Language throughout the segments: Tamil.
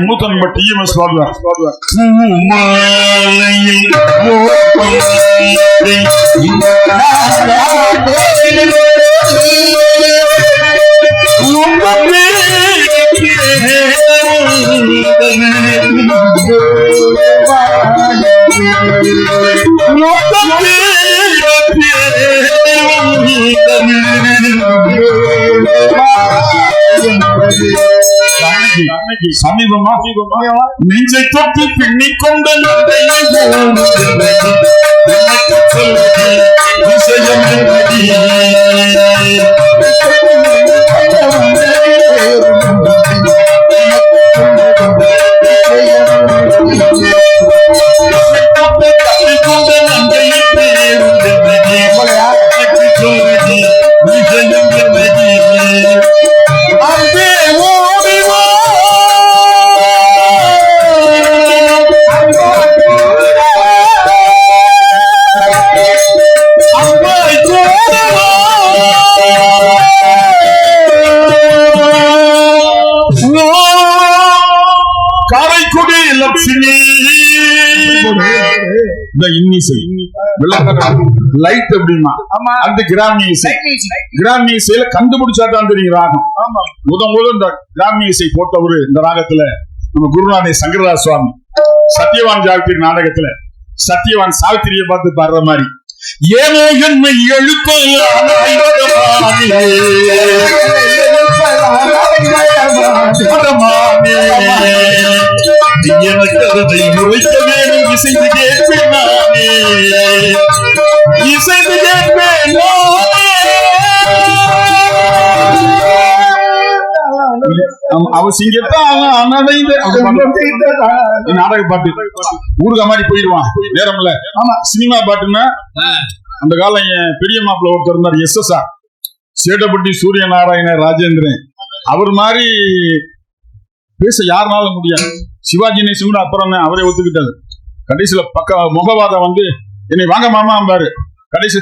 மூத்த நம்ம டிஎம்எஸ் பாடுவார். சமீபமா நெஞ்சை தொட்டு பின்னிக் கொண்ட காரைக்குடி லட்சுமி இன்னிசை லைட் அப்படின்னா அந்த கிராமிய இசை. கிராமிய இசையில கண்டுபிடிச்சாதான் தெரியும் ராகம். முதல் இந்த கிராமிய இசை போட்டவரு இந்த ராகத்துல நம்ம குருநாதை சங்கரதாஸ் சுவாமி. சத்யவான் சாவித்திரி நாடகத்துல சத்யவான் சாவித்திரியை பார்த்து பாடுற மாதிரி ஏனோ என்னை எழுப்ப எனக்கு அதை உரைக்க வேண்டும். இசைந்து கேட்பேன் நானே, இசைந்து கேட்பேன் அவன் சிங்கத்தான் நாடக பாட்டு ஊருக மாதிரி போயிடுவான். நேரம் இல்ல. சினிமா பாட்டுன்னா அந்த காலம் என் பெரிய மாப்பிள்ள ஒருத்தர் இருந்தார், SSR சேடப்பட்டி சூரிய நாராயண ராஜேந்திரன். அவர் மாதிரி பேச யாருனாலும் முடியாது. சிவாஜி நேசன் அப்புறம் அவரே ஒத்துக்கிட்டாரு. கடைசியில பக்க முகவாதம் வந்து என்னை வாங்க மாமா பாரு. கடைசி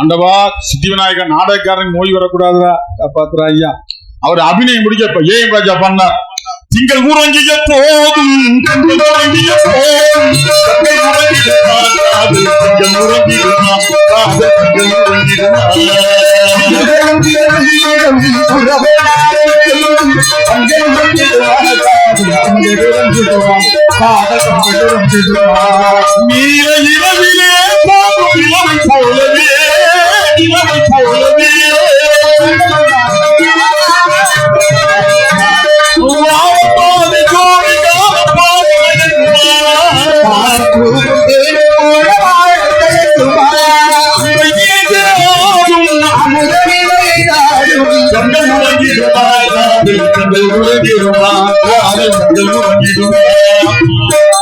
அண்டவா சித்தி விநாயகர் நாடகக்காரன் நோய் வரக்கூடாதுடா காப்பாத்துறா ஐயா. அவர் அபிநயம் முடிக்க ஏன் ராஜா பண்ணார். திங்கள் உறங்கிய போதும் நீல இரவிலே இளமை போலவே இளமை போலவே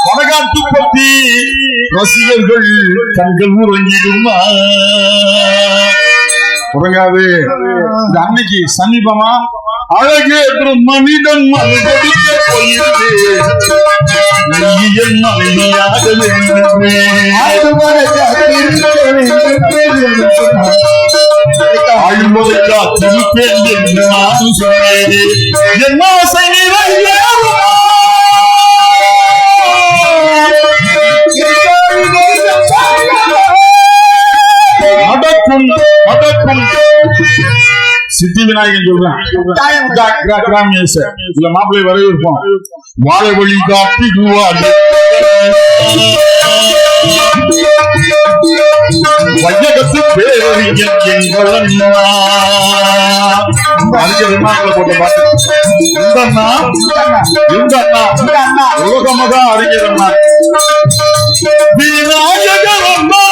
வடகாட்டு பத்தி ரசிகர்கள் கண்கள் உறங்கிடுமா? உறங்காது. இந்த அன்னைக்கு சமீபமா அழகு மனிதன் மனிதடிக்க போயிருக்கு. என் மனைவியாக ஆழ்முறை காத்திருப்பேன் என்று நான் சொன்னேன். என் ஆசை நடக்கும் நடக்கும். சித்தி விநாயகன் சொல்றேன். இல்ல மாப்பிள்ளை வரவேற்போம். வாழை வழி காட்டி வையகத்து பேரறிஞர் போட்ட பாட்டு இந்த அண்ணா உலகமகா அறிஞர் அண்ணா விநாயகர் அண்ணா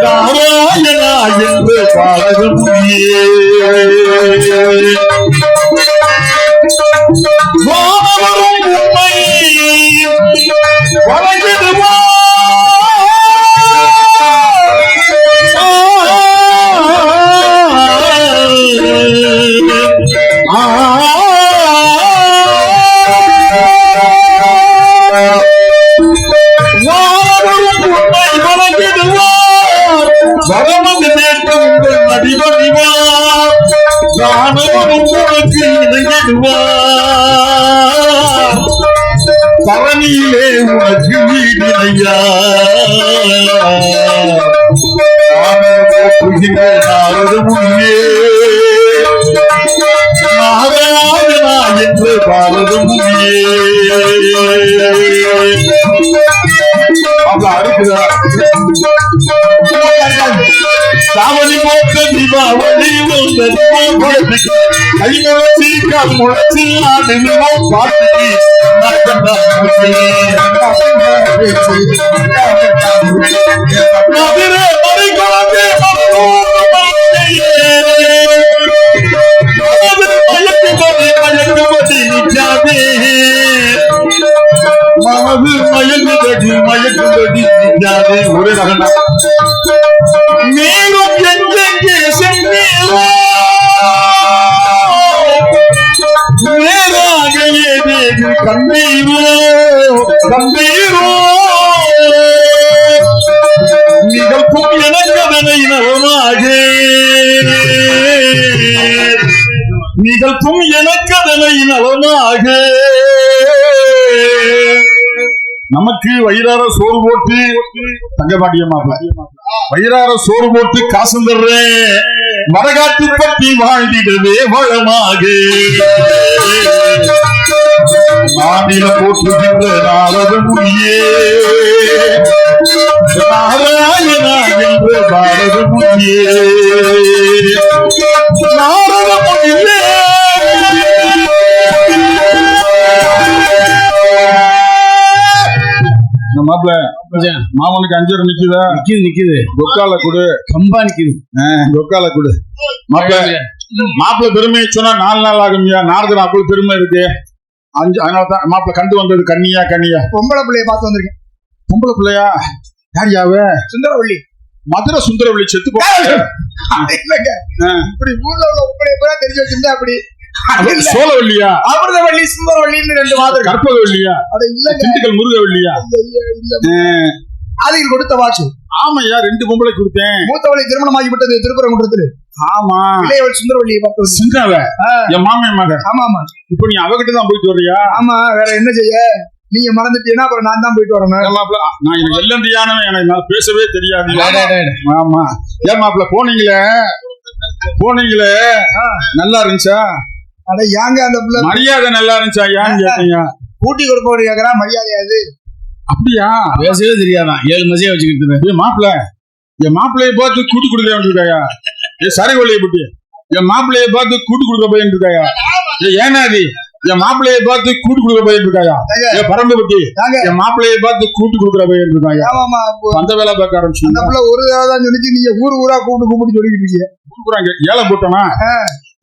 நாராயணா என்று பாடக முடியே உண்மை வழங்கிடுவார். தேடுவார் பழனியிலே உனக்கு வீடு ஐயா நாரது முன்னே நாராயணா என்று பாரத முன்னே அருக்குதா சாவணி போட்ட தீபாவளி கை முளைச்சி கால் முளைச்சி ஆடுவோம் பாட்டுக்கு மதுரை மறை குழந்தை மனது மயக்கும்படி நிற்காதே ஒரே நகனா மேலும் எங்கெங்கே சென்றீரோ நேராக ஏதேது கண்ணீரோ கண்ணீரோ நிகழ்க்கும் எனக்கதனை நலமாக நிகழ்க்கும் எனக்கதனை நலமாக நமக்கு வயிறார சோறு போட்டு தங்கபாட்டியமாக வயிறார சோறு போட்டு காசு தர்றேன் மரகாட்டு பட்டி வாழ்ந்திடவே வளமாக மாநில போற்றுகின்ற நாரத முனியே நாராயணா என்ற பாரத முனியே நாரத முனியே மாப்பிள மாமனுக்கு 5 ரூபா நிக்குதா? நிக்குது. கொக்கால கொடு. கம்பா நிக்குது. கொக்கால கொடு. மாப்பிள பெருமையை சொன்னா 4 நாள் ஆகும்யா. நாரதர் அப்படி பெருமை இருக்கு. அதனாலதான் மாப்பிள கண்டு வந்தது கண்ணியா பொம்பளை பிள்ளைய பார்த்து வந்திருக்கேன். பொம்பளை பிள்ளையா? யாரியாவ? சுந்தரவள்ளி. மதுரை சுந்தரவள்ளி செத்து போங்க. இப்படி ஊர்ல உள்ள உங்களை கூட தெரிஞ்சு வச்சிருந்தா அப்படி சோழவள்ளியா அமிர்தவள்ளி சுந்தரவள்ளின்னு 2 மாதம் கற்பகவள்ளியா திண்டுக்கல் முருகவள்ளியா அதில் கொடுத்த வாக்கு ஆமையா 2 பொம்பளை கொடுத்தேன். மூத்தவளை திருமணமாகி விட்டது திருப்பரங்குன்றத்தில். ஆமா இளையவள் சுந்தரவள்ளியை பார்த்தது சின்னவ என் மாமிய மகன். ஆமா ஆமா இப்ப நீ அவகிட்ட தான் போயிட்டு வர்றியா? ஆமா வேற என்ன செய்ய நீங்க மறந்துட்டீங்கன்னா அப்புறம் நான் தான் போயிட்டு வரேன். நான் எனக்கு வெள்ளந்தியானவன் எனக்கு நான் பேசவே தெரியாது. ஆமா ஏன் மாப்பிள்ள போனீங்களே நல்லா இருந்துச்சா? அட ஏங்க அந்த மரியாதை நல்லா இருந்துச்சா? ஏன்னு கேட்டீங்க. கூட்டி கொடுப்பவர் கேக்குறா மரியாதையாது அப்படியா? பேசவே தெரியாதான் 7 மசியா வச்சுக்கிட்டு மாப்பிள்ள என் மாப்பிள்ளைய பார்த்து கூட்டி கொடுக்க வேண்டியிருக்காயா? சரகொல்லையை பற்றி என் மாப்பிள்ளைய பார்த்து கூட்டி கொடுக்க போயிருக்காயா? ஏனாதி என் மாப்பிள்ளைய பார்த்து கூட்டி கொடுக்க போயிருக்காயா? பரம்பு பட்டி என் மாப்பிள்ளைய பார்த்து கூட்டி கொடுக்குற போயிருக்காயா? அந்த வேலை பார்க்க ஆரம்பிச்சு ஒரு தான் சொல்லிச்சு. நீங்க ஊரா கூப்பிட்டு சொல்லிக்கிட்டு கூப்பிடுறாங்க. ஏழை போட்டோமா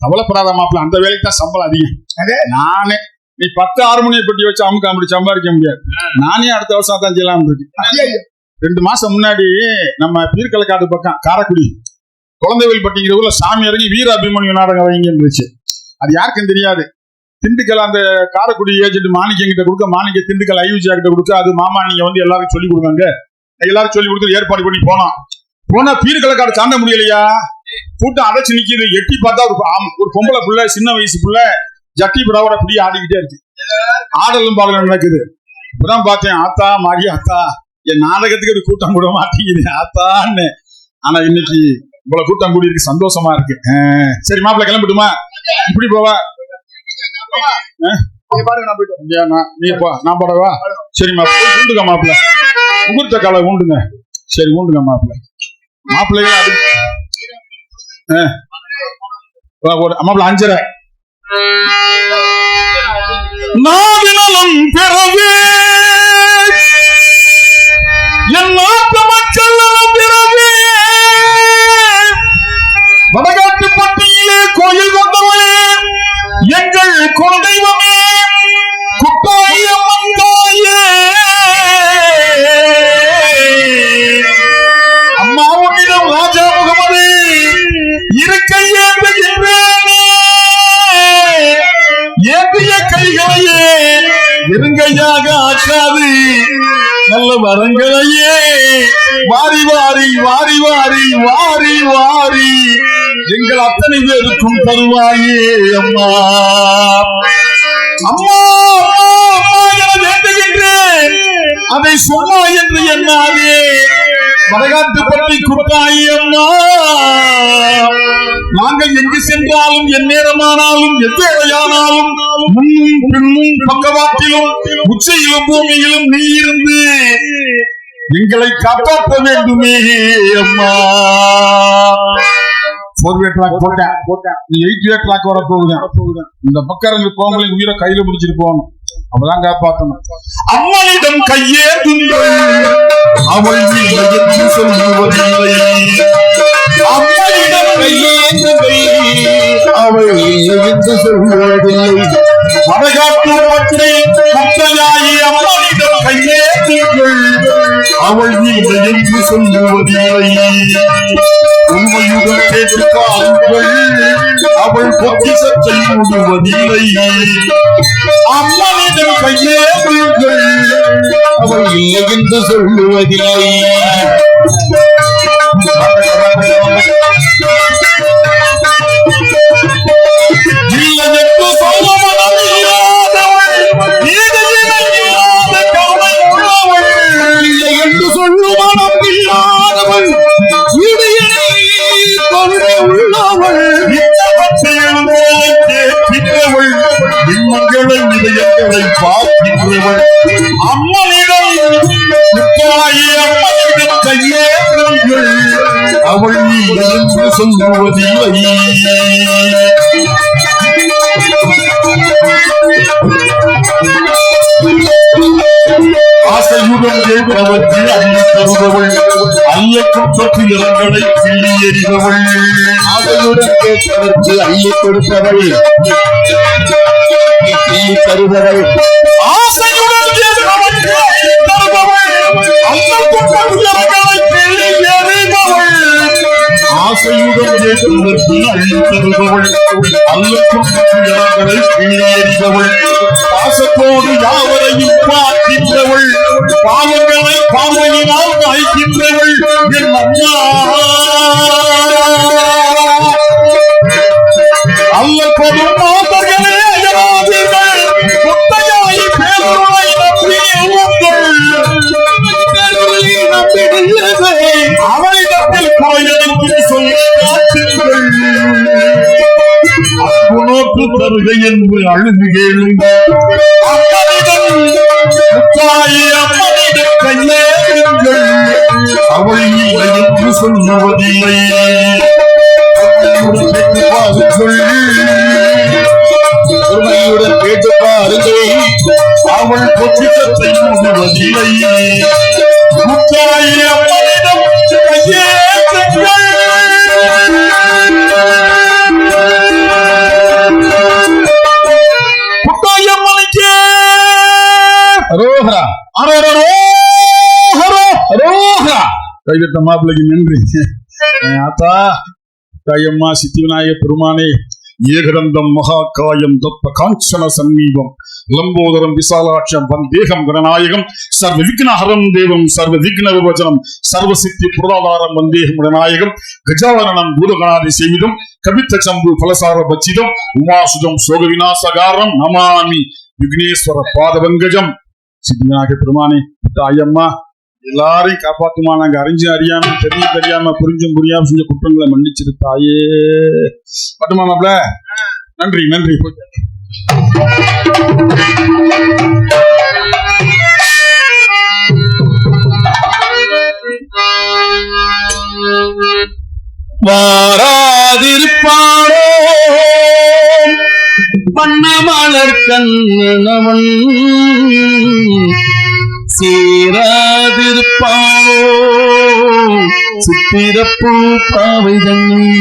கவலைப்படாத மாப்பிள்ள அந்த வேலைக்கு தான் சம்பளம் அதிகம். நானே நீ 10 ஹார்மோனிய பெட்டி வச்சு அமுக்க அப்படி சம்பாதிக்க முடியாது. நானே அடுத்த வருஷம் தான் செய்யலாம். 2 மாசம் முன்னாடி நம்ம பீர்கலக்காடு பக்கம் காரைக்குடி குழந்தைவேல் பட்டிங்கிற ஊர்ல சாமி இறங்கி வீர அபிமன்யு நாடகம் வைங்க இருந்துச்சு. அது யாருக்கும் தெரியாது. திண்டுக்கல் அந்த காரைக்குடி ஏஜென்ட் மாணிக்கம் கிட்ட கொடுக்க, மாணிக்க திண்டுக்கல் ஐவிஜா கிட்ட கொடுக்க, அது மாமா நீங்க வந்து எல்லாரும் சொல்லி கொடுங்க. எல்லாரும் சொல்லி கொடுத்து ஏற்பாடு பண்ணி போனா பீர்கலக்காடு தாண்ட முடியலையா? கூட்டம் அடைச்சு நிக்குது. எட்டி பார்த்தா ஒரு பொம்பளை புள்ள சின்ன வயசு புள்ள ஜட்டி பிடாவோட பிடி ஆடிக்கிட்டே இருக்கு. ஆடலும் பாடலும் நடக்குது. இப்பதான் பார்த்தேன். ஆத்தா மாறி ஆத்தா என் நாடகத்துக்கு ஒரு கூட்டம் கூட மாட்டேங்குது ஆத்தான்னு. ஆனா இன்னைக்கு இவ்வளவு கூட்டம் கூடி இருக்கு, சந்தோஷமா இருக்கு. சரி மாப்பிள்ள கிளம்பிட்டுமா? இப்படி போவா நீ போ நான் போடவா? சரி மாப்பிள்ள ஊண்டுங்க மாப்பிள்ள முகூர்த்த காலை ஊண்டுங்க. சரி ஊண்டுங்க மாப்பிள்ள மாப்பிள்ளைய மாப்பிள்ள 5:30 நாவினலும் பிறகு என் நாட்டு மக்கள் பிறகு வடகாட்டு பட்டியிலே கோயில் கொண்டவனே எங்கள் குலதெய்வமே குட்டாயம்மன் தாயே அம்மா உன்னிடம் ராஜா முகமது இருக்கையே ஏற்றிய கைகளையே நெருங்கையாக ஆக்காது நல்ல வரங்களையே வாரி வாரி வாரி வாரி வாரி வாரி எங்கள் அத்தனை பேருக்கும் தருவாயே அம்மா. அம்மா என வேண்டுகின்றேன், அதை சொன்னா என்று எண்ணாதே. வடகாட்டுப்பட்டி குட்டாயி அம்மா, நாங்கள் எங்கு சென்றாலும் என் நேரமானாலும் எவ்வேளையானாலும் முன்னும் பின்னும் பக்கவாட்டிலும் உச்சையிலும் பூமியிலும் நீ இருந்து எங்களை காப்பாற்ற வேண்டுமே அம்மா. 4-way track போட்டேன், 8-way track வர போகுது. இந்த பக்கம் போங்களை உயிரை கையில பிடிச்சிட்டு போகணும், அப்பதான் காப்பாற்றணும். அம்மாவிடம் கையேந்துங்கள், அவள் என்று சொல்லுவதில்லை. அம்மாவிடம் கையேந்துங்கள், அவள் என்று சொல்லுவதில்லை. வடகாட்டுப்பட்டி முத்தையாயி அம்மாவிடம் கையேந்துங்கள், அவள் என்று சொல்லுவதில்லை. உண்மையுடன் கேட்டு பாருங்கள், அவள் பொக்கிஷத்தை மூடுவதில்லை. அம்மாவிடம் கையேந்துங்கள், அவள் இல்லை என்று சொல்லுவதில்லை. இதயங்களை பார்க்கின்றவள் அம்மனிடம் கையேற்றுங்கள், அவள் நீ என்று சொல்லுவதில்லை. ஆசையுடன் கேட்பவற்றை அள்ளி தருபவள், அல்ல குற்றத்து இளங்களை கிள்ளி எறிபவள். ஆசையுடன் கேட்பவற்றை அள்ளி கொடுப்பவள், கிள்ளி தருபவள். ஆசையுடன் கேட்பவற்றை அள்ளி தருபவள், அல்ல குற்றத்து இளங்களை கிள்ளி எறிபவள். ஆசையுடன் கேட்பவற்றை அள்ளி தருபவள், அல்ல குற்றத்து இளங்களை கிள்ளி எறிபவள். பாசத்தோடு யாவரையும் பார்க்கின்றவள், பாவங்களை பார்வையினால் வாய்க்கின்றவள் என் அம்மா. அல்ல பொதும் மாதர்களே அயராதீர்கள், முத்தையாயி பேருரை நம்பிடுள்ளதை அவளிடத்தில் கோயிலுக்கு சொல்லி காட்டுங்கள். அன்புநோக்கு தருகை என்று அழுது கேளுங்கள். அம்மனிடம் கையேறுங்கள், அவள் இல்லை என்று சொல்லுவதில்லை. உண்மையுடன் கேட்டு பாருங்கள், அவள் பொக்கிஷத்தை மூடுவதில்லை. முத்தாயி அம்மனிடம் கையேறுங்கள். கைதட்ட மாப்பிள்ளைக்கு நன்றி. ஆத்தா கையம்மா சித்தி விநாயக பெருமானே, ஏகதந்தம் மகாகாயம் தத்ப காஞ்சன சந்நீபம் லம்போதரம் விசாலாட்சம் வந்தேகம் கணநாயகம் சர்வ விக்னஹரம் தேவம் சர்வ விக்ன விபஜனம் சர்வசித்தி புரதாதாரம் வந்தேகம் கணநாயகம் கஜாவரணம் பூதகணாதி சேவிதம் கவித்த சம்பு பலசார பச்சிதம் உமாசுதம் சோக விநாசகாரம் நமாமி விக்னேஸ்வர பாதவங்கஜம். சித்தி விநாயக பெருமானே, தாயம்மா எல்லாரையும் காப்பாத்துமா. நாங்க அறிஞ்சு அறியாம தெரியாம புரிஞ்சும் புரியாம செஞ்ச குற்றங்களை மன்னிச்சிரு தாயே. மட்டுமா மாப்ள? நன்றி நன்றி. வாராதிருப்பாரோ பண்ணமலர் கண்ணவன், சேராதிருப்பாரோ சித்திரப்பூ பாவை தண்ணி.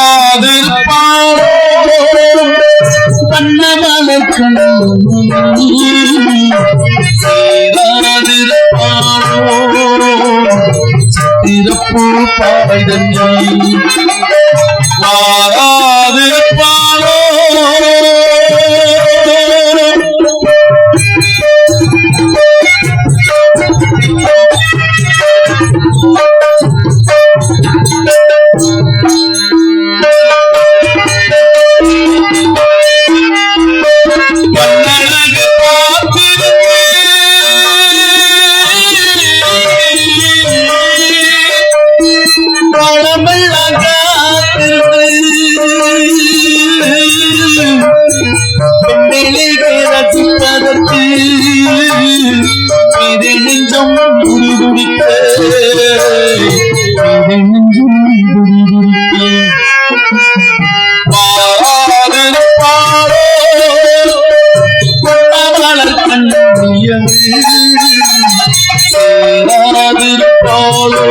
வாராதிருப்பாரோ பண்ணமலர் கண்ணவன், சேராதிருப்பாரோ சித்திரப்பூ பாவை தண்ணி. வாராது இது நெஞ்சம் துடிதுடிக்க இது நெஞ்சம் துடிதுடிக்க பாராதிருப்பாரோ கொண்டவளர் கண்ணியம் சேராதிருப்பாளோ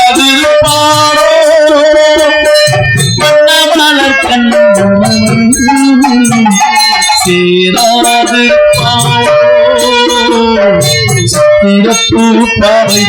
பாராதிருப்பாரோ மன்னமலர் கண்ணன் சேராது சிறப்பு பாவை